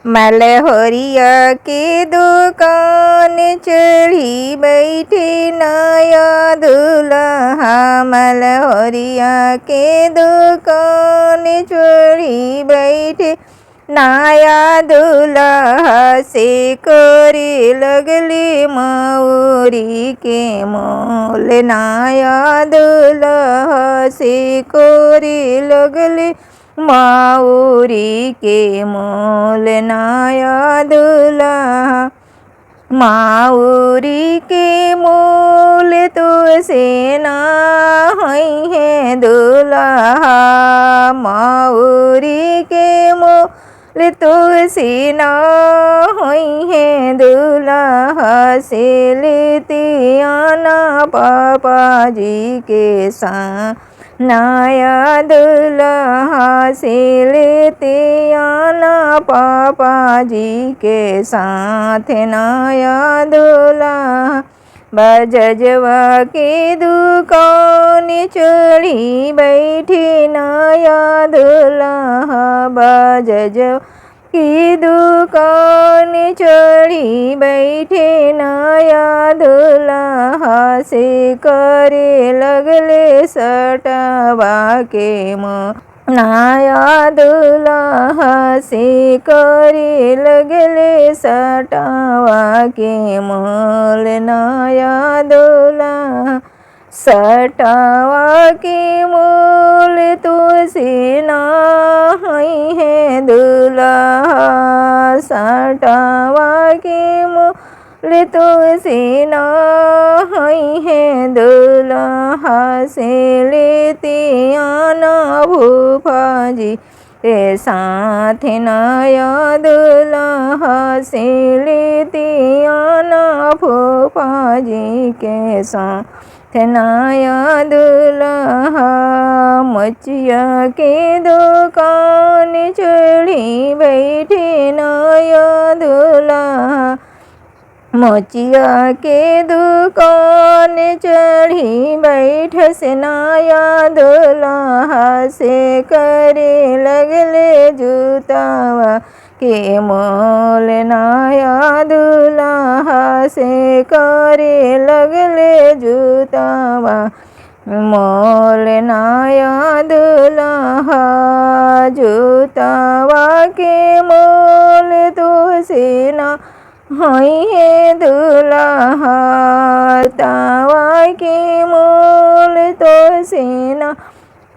मलहोरिया की दुकान चढ़ी बैठे नया दूल्हा। मलहोरिया के दुकान चढ़ी बैठे नया दूल्हा। से करे लगली मौरी के मोल नया दूल्हा। से करे लगली मौरी के मोल नया दूल्हा। मौरी के मोल तो से ना है दूल्हा। मौरी के मोल तो से ना है दूल्हा। से लेते आना पापा जी के साथ नया दूल्हा। से लेते आना पापा जी के साथ नया दूल्हा। बजजवा के दुकान चढ़ी बैठे नया दूल्हा। बजजवा की दुकान चढ़ी बैठे नया दूल्हा। से करे लगले सटवा के मोल नया दूल्हा। से करे लगले सटवा के मोल नया दूल्हा। सटवा के मोल तो से ना है दूल्हा। सटवा के मोल तो से ना है दूल्हा। से लेते आना फूफा जी के साथ नया दूल्हा। से लेते आना फूफा जी के साथ नया दूल्हा। मचिया के दुकान चढ़ी बैठे नया दूल्हा। मोचिया के दुकान चढ़ी बैठ से नया दूल्हा। से करे लगले जूतावा के मोल नया दूल्हा। से करे लगले जूतावा मोल नया दूल्हा। जूतावा के मोल तो से ना है दूल्हा। तावा के मोल तो से ना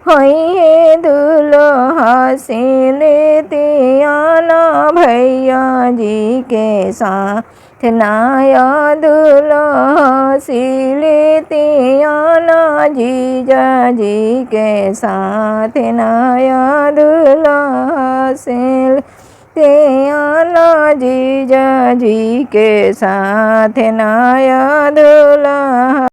है दूल्हा। से लेते आना भैया जी के साथ नया दूल्हा। से लेते आना जीजा जी के साथ नया दूल्हा। से ते आना जीजा जी के साथ नया दूल्हा।